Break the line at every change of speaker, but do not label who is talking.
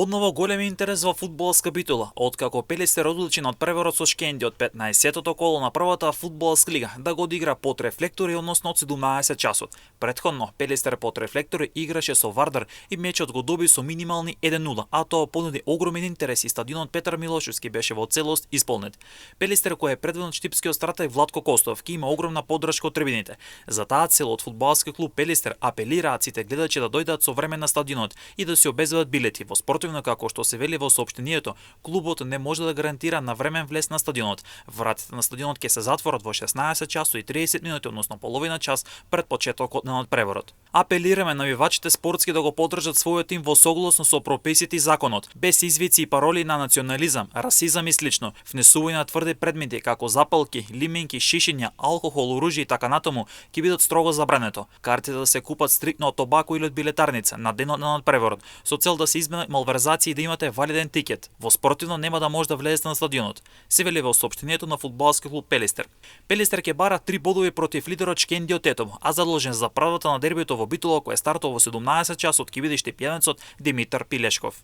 Одново голем интерес во фудбалска битола, откако Пелистер одлучи на надпреварот со Шкенди од 15-тото коло на првата фудбалска лига да го одигра под рефлектори, односно од 17 часот. Претходно Пелистер под рефлектори играше со Вардар и мечот го доби со минимални 1-0, а тоа понуди огромен интерес и стадионот Петар Милошевски беше во целост исполнет. Пелистер, кој е предводен од штипскиот стратег Владко Костов, ки има огромна поддршка од трибините. За таа цел од фудбалски клуб Пелистер апелираат сите гледачи да дојдат со време на стадионот и да си обезбедат билети. Во спортивно, како што се вели во соопштението, клубот не може да гарантира навремен влез на стадионот. Вратите на стадионот ќе се затворат во 16 часот и 30 минути, односно половина час пред почетокот на надпреворот. Апелираме навивачите спортски да го поддржат својот тим во согласно со прописите и законот, без извици и пароли на национализам, расизам и слично, внесување на тврди предмети како запалки, лименки, шишиња, алкохол, оружје и така натаму ќе бидат строго забрането. Картите да се купат стриктно од тобако или од билетарница на денот на надпреворот, со цел да се изменат малверзации и да имате валиден тикет. Во спортивно нема да може да влезете на стадионот, се вели во соопштението на фудбалски клуб Пелистер. Пелистер ќе бара 3 бодови против лидерот Шкенди од Тетово, а задолжен за правдата на дербито во Битола кој стартува во 17 часот ќе биде штипјанецот Димитар Пилешков.